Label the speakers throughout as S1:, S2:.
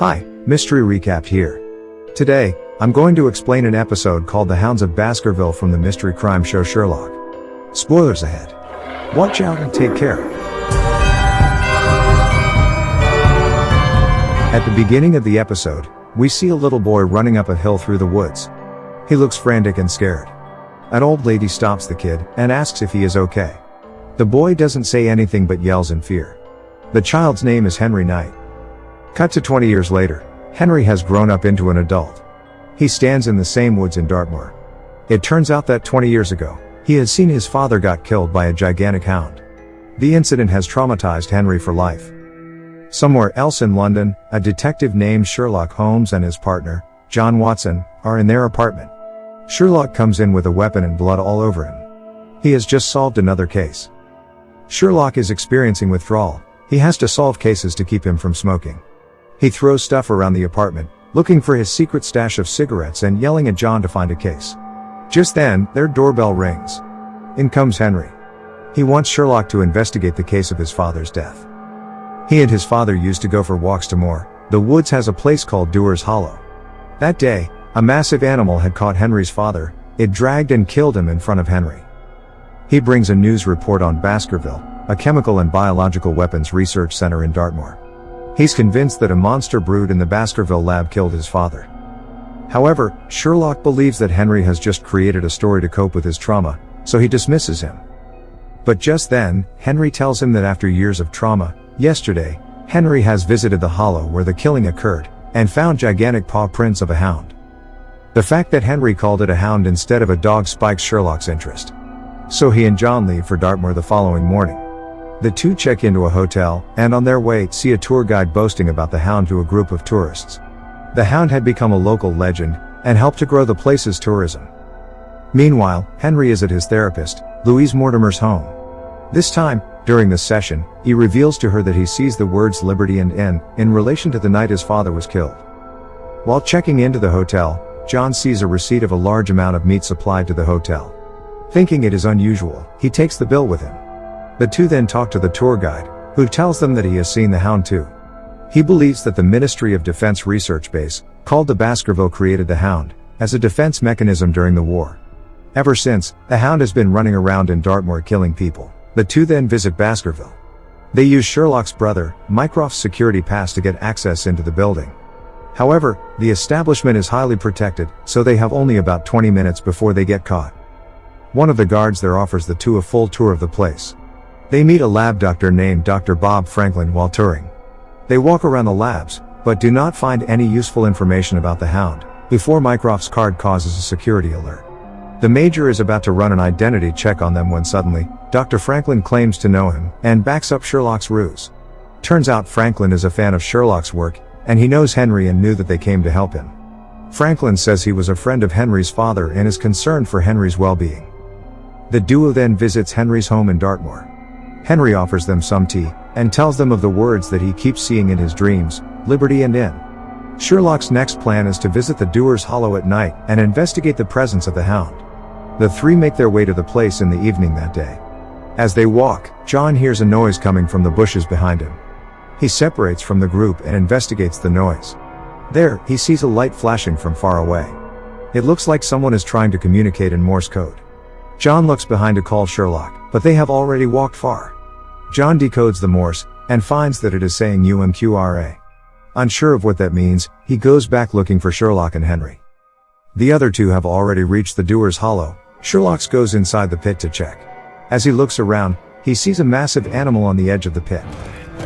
S1: Hi, Mystery Recap here. Today, I'm going to explain an episode called The Hounds of Baskerville from the mystery crime show Sherlock. Spoilers ahead. Watch out and take care. At the beginning of the episode, we see a little boy running up a hill through the woods. He looks frantic and scared. An old lady stops the kid and asks if he is okay. The boy doesn't say anything but yells in fear. The child's name is Henry Knight. Cut to 20 years later, Henry has grown up into an adult. He stands in the same woods in Dartmoor. It turns out that 20 years ago, he had seen his father got killed by a gigantic hound. The incident has traumatized Henry for life. Somewhere else in London, a detective named Sherlock Holmes and his partner, John Watson, are in their apartment. Sherlock comes in with a weapon and blood all over him. He has just solved another case. Sherlock is experiencing withdrawal. He has to solve cases to keep him from smoking. He throws stuff around the apartment, looking for his secret stash of cigarettes and yelling at John to find a case. Just then, their doorbell rings. In comes Henry. He wants Sherlock to investigate the case of his father's death. He and his father used to go for walks to moor. The woods has a place called Dewar's Hollow. That day, a massive animal had caught Henry's father. It dragged and killed him in front of Henry. He brings a news report on Baskerville, a chemical and biological weapons research center in Dartmoor. He's convinced that a monster brewed in the Baskerville lab killed his father. However, Sherlock believes that Henry has just created a story to cope with his trauma, so he dismisses him. But just then, Henry tells him that after years of trauma, yesterday, Henry has visited the hollow where the killing occurred, and found gigantic paw prints of a hound. The fact that Henry called it a hound instead of a dog spikes Sherlock's interest. So he and John leave for Dartmoor the following morning. The two check into a hotel, and on their way, see a tour guide boasting about the hound to a group of tourists. The hound had become a local legend, and helped to grow the place's tourism. Meanwhile, Henry is at his therapist, Louise Mortimer's home. This time, during the session, he reveals to her that he sees the words liberty and inn, in relation to the night his father was killed. While checking into the hotel, John sees a receipt of a large amount of meat supplied to the hotel. Thinking it is unusual, he takes the bill with him. The two then talk to the tour guide, who tells them that he has seen the hound too. He believes that the Ministry of Defense research base, called the Baskerville, created the hound, as a defense mechanism during the war. Ever since, the hound has been running around in Dartmoor killing people. The two then visit Baskerville. They use Sherlock's brother, Mycroft's security pass to get access into the building. However, the establishment is highly protected, so they have only about 20 minutes before they get caught. One of the guards there offers the two a full tour of the place. They meet a lab doctor named Dr. Bob Franklin while touring. They walk around the labs, but do not find any useful information about the hound, before Mycroft's card causes a security alert. The Major is about to run an identity check on them when suddenly, Dr. Franklin claims to know him, and backs up Sherlock's ruse. Turns out Franklin is a fan of Sherlock's work, and he knows Henry and knew that they came to help him. Franklin says he was a friend of Henry's father and is concerned for Henry's well-being. The duo then visits Henry's home in Dartmoor. Henry offers them some tea, and tells them of the words that he keeps seeing in his dreams, liberty and inn. Sherlock's next plan is to visit the Dewar's Hollow at night, and investigate the presence of the hound. The three make their way to the place in the evening that day. As they walk, John hears a noise coming from the bushes behind him. He separates from the group and investigates the noise. There, he sees a light flashing from far away. It looks like someone is trying to communicate in Morse code. John looks behind to call Sherlock, but they have already walked far. John decodes the Morse, and finds that it is saying UMQRA. Unsure of what that means, he goes back looking for Sherlock and Henry. The other two have already reached the Dewar's Hollow. Sherlock goes inside the pit to check. As he looks around, he sees a massive animal on the edge of the pit.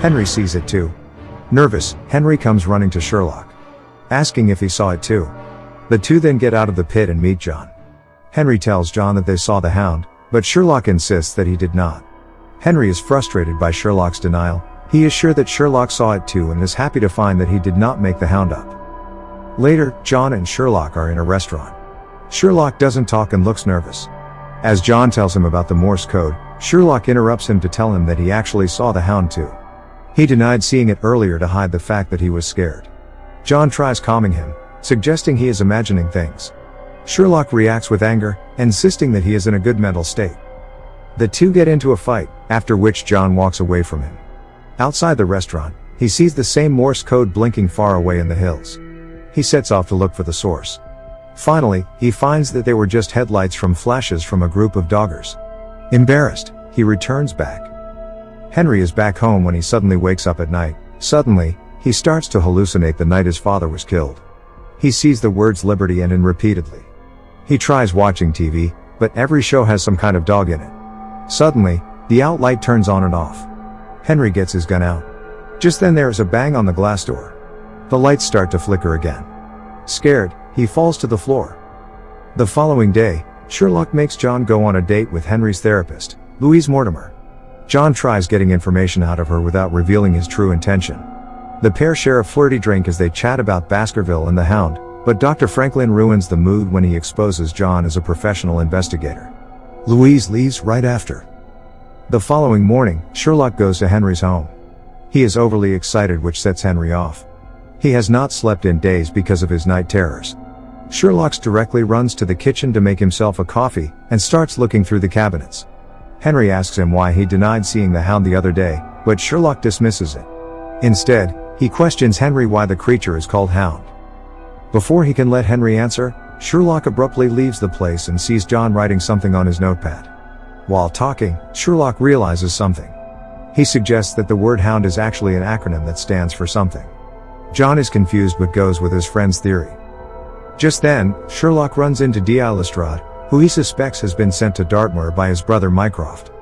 S1: Henry sees it too. Nervous, Henry comes running to Sherlock, asking if he saw it too. The two then get out of the pit and meet John. Henry tells John that they saw the hound, but Sherlock insists that he did not. Henry is frustrated by Sherlock's denial. He is sure that Sherlock saw it too and is happy to find that he did not make the hound up. Later, John and Sherlock are in a restaurant. Sherlock doesn't talk and looks nervous. As John tells him about the Morse code, Sherlock interrupts him to tell him that he actually saw the hound too. He denied seeing it earlier to hide the fact that he was scared. John tries calming him, suggesting he is imagining things. Sherlock reacts with anger, insisting that he is in a good mental state. The two get into a fight, after which John walks away from him. Outside the restaurant, He sees the same Morse code blinking far away in the hills. He sets off to look for the source. Finally, he finds that they were just headlights from flashes from a group of doggers. Embarrassed, he returns back. Henry is back home when he suddenly wakes up at night. Suddenly, he starts to hallucinate the night his father was killed. He sees the words liberty and in repeatedly. He tries watching TV, but every show has some kind of dog in it. Suddenly, the outlight turns on and off. Henry gets his gun out. Just then there is a bang on the glass door. The lights start to flicker again. Scared, he falls to the floor. The following day, Sherlock makes John go on a date with Henry's therapist, Louise Mortimer. John tries getting information out of her without revealing his true intention. The pair share a flirty drink as they chat about Baskerville and the Hound, but Dr. Franklin ruins the mood when he exposes John as a professional investigator. Louise leaves right after. The following morning, Sherlock goes to Henry's home. He is overly excited, which sets Henry off. He has not slept in days because of his night terrors. Sherlock directly runs to the kitchen to make himself a coffee, and starts looking through the cabinets. Henry asks him why he denied seeing the Hound the other day, but Sherlock dismisses it. Instead, he questions Henry why the creature is called Hound. Before he can let Henry answer, Sherlock abruptly leaves the place and sees John writing something on his notepad. While talking, Sherlock realizes something. He suggests that the word Hound is actually an acronym that stands for something. John is confused but goes with his friend's theory. Just then, Sherlock runs into D.I. Lestrade, who he suspects has been sent to Dartmoor by his brother Mycroft.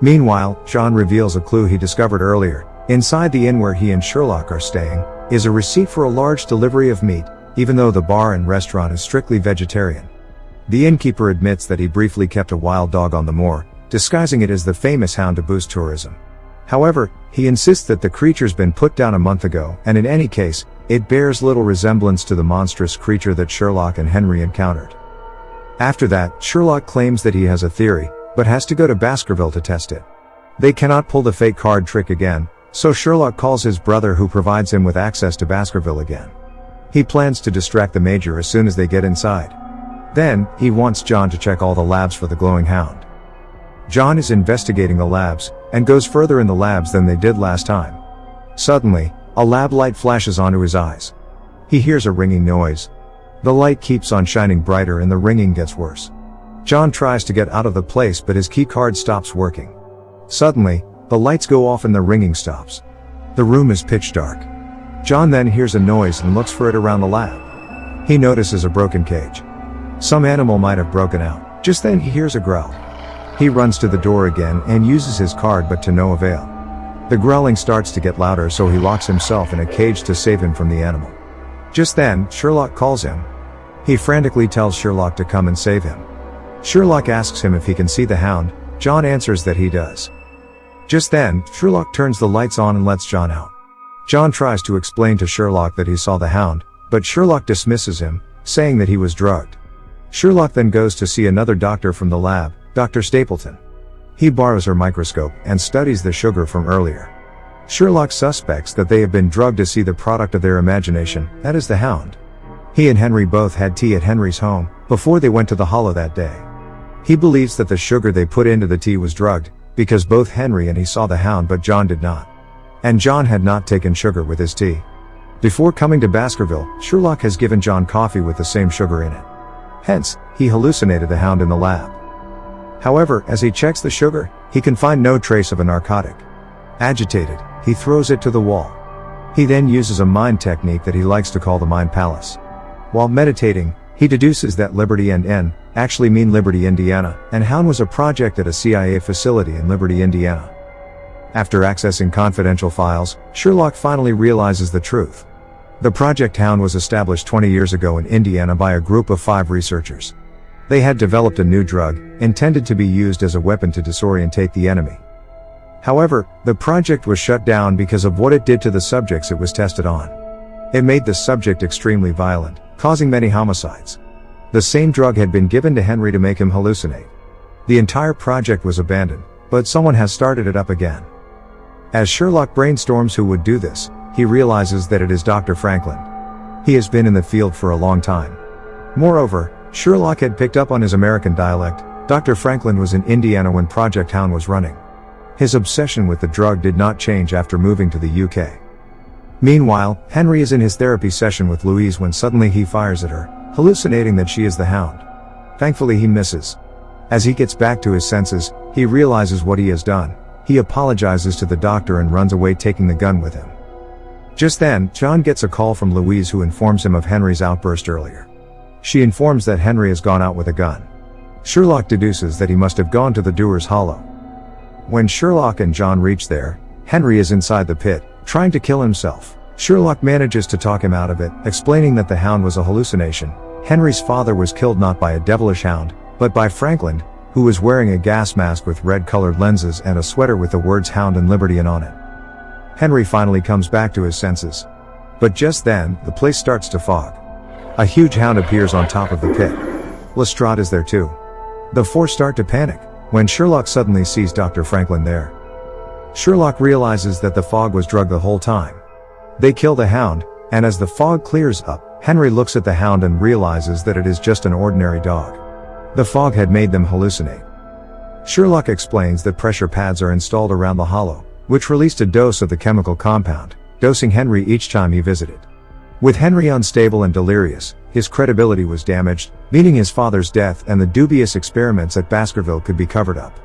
S1: Meanwhile, John reveals a clue he discovered earlier. Inside the inn where he and Sherlock are staying, is a receipt for a large delivery of meat, even though the bar and restaurant is strictly vegetarian. The innkeeper admits that he briefly kept a wild dog on the moor, disguising it as the famous Hound to boost tourism. However, he insists that the creature's been put down a month ago, and in any case, it bears little resemblance to the monstrous creature that Sherlock and Henry encountered. After that, Sherlock claims that he has a theory, but has to go to Baskerville to test it. They cannot pull the fake card trick again, so Sherlock calls his brother, who provides him with access to Baskerville again. He plans to distract the Major as soon as they get inside. Then, he wants John to check all the labs for the glowing Hound. John is investigating the labs, and goes further in the labs than they did last time. Suddenly, a lab light flashes onto his eyes. He hears a ringing noise. The light keeps on shining brighter and the ringing gets worse. John tries to get out of the place, but his key card stops working. Suddenly, the lights go off and the ringing stops. The room is pitch dark. John then hears a noise and looks for it around the lab. He notices a broken cage. Some animal might have broken out. Just then he hears a growl. He runs to the door again and uses his card, but to no avail. The growling starts to get louder, so he locks himself in a cage to save him from the animal. Just then, Sherlock calls him. He frantically tells Sherlock to come and save him. Sherlock asks him if he can see the Hound. John answers that he does. Just then, Sherlock turns the lights on and lets John out. John tries to explain to Sherlock that he saw the Hound, but Sherlock dismisses him, saying that he was drugged. Sherlock then goes to see another doctor from the lab, Dr. Stapleton. He borrows her microscope and studies the sugar from earlier. Sherlock suspects that they have been drugged to see the product of their imagination, that is the Hound. He and Henry both had tea at Henry's home, before they went to the Hollow that day. He believes that the sugar they put into the tea was drugged, because both Henry and he saw the Hound, but John did not. And John had not taken sugar with his tea. Before coming to Baskerville, Sherlock has given John coffee with the same sugar in it. Hence, he hallucinated the Hound in the lab. However, as he checks the sugar, he can find no trace of a narcotic. Agitated, he throws it to the wall. He then uses a mind technique that he likes to call the Mind Palace. While meditating, he deduces that Liberty and N actually mean Liberty, Indiana, and Hound was a project at a CIA facility in Liberty, Indiana. After accessing confidential files, Sherlock finally realizes the truth. The Project Hound was established 20 years ago in Indiana by a group of 5 researchers. They had developed a new drug, intended to be used as a weapon to disorientate the enemy. However, the project was shut down because of what it did to the subjects it was tested on. It made the subject extremely violent, causing many homicides. The same drug had been given to Henry to make him hallucinate. The entire project was abandoned, but someone has started it up again. As Sherlock brainstorms who would do this, he realizes that it is Dr. Franklin. He has been in the field for a long time. Moreover, Sherlock had picked up on his American dialect. Dr. Franklin was in Indiana when Project Hound was running. His obsession with the drug did not change after moving to the UK. Meanwhile, Henry is in his therapy session with Louise when suddenly he fires at her, hallucinating that she is the Hound. Thankfully he misses. As he gets back to his senses, he realizes what he has done. He apologizes to the doctor and runs away, taking the gun with him. Just then, John gets a call from Louise, who informs him of Henry's outburst earlier. She informs that Henry has gone out with a gun. Sherlock deduces that he must have gone to the Doer's Hollow. When Sherlock and John reach there, Henry is inside the pit, trying to kill himself. Sherlock manages to talk him out of it, explaining that the Hound was a hallucination. Henry's father was killed not by a devilish hound, but by Franklin, who was wearing a gas mask with red-colored lenses and a sweater with the words Hound and Libertine on it. Henry finally comes back to his senses. But just then, the place starts to fog. A huge hound appears on top of the pit. Lestrade is there too. The four start to panic, when Sherlock suddenly sees Dr. Franklin there. Sherlock realizes that the fog was drugged the whole time. They kill the Hound, and as the fog clears up, Henry looks at the Hound and realizes that it is just an ordinary dog. The fog had made them hallucinate. Sherlock explains that pressure pads are installed around the hollow, which released a dose of the chemical compound, dosing Henry each time he visited. With Henry unstable and delirious, his credibility was damaged, meaning his father's death and the dubious experiments at Baskerville could be covered up.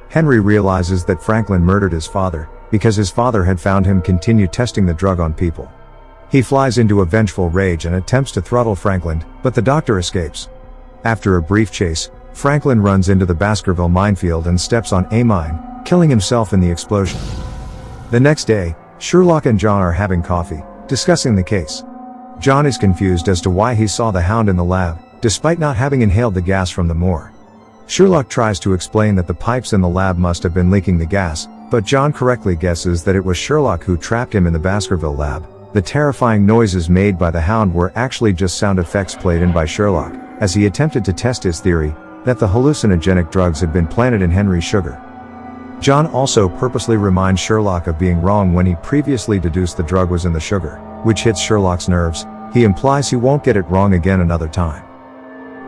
S1: Henry realizes that Franklin murdered his father, because his father had found him continue testing the drug on people. He flies into a vengeful rage and attempts to throttle Franklin, but the doctor escapes. After a brief chase, Franklin runs into the Baskerville minefield and steps on a mine, killing himself in the explosion. The next day, Sherlock and John are having coffee, discussing the case. John is confused as to why he saw the Hound in the lab, despite not having inhaled the gas from the moor. Sherlock tries to explain that the pipes in the lab must have been leaking the gas, but John correctly guesses that it was Sherlock who trapped him in the Baskerville lab. The terrifying noises made by the Hound were actually just sound effects played in by Sherlock, as he attempted to test his theory that the hallucinogenic drugs had been planted in Henry's sugar. John also purposely reminds Sherlock of being wrong when he previously deduced the drug was in the sugar, which hits Sherlock's nerves. He implies he won't get it wrong again another time.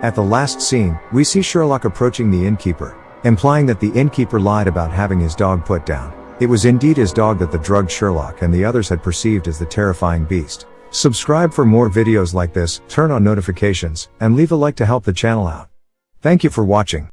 S1: At the last scene, we see Sherlock approaching the innkeeper, implying that the innkeeper lied about having his dog put down. It was indeed his dog that the drugged Sherlock and the others had perceived as the terrifying beast. Subscribe for more videos like this, turn on notifications, and leave a like to help the channel out. Thank you for watching.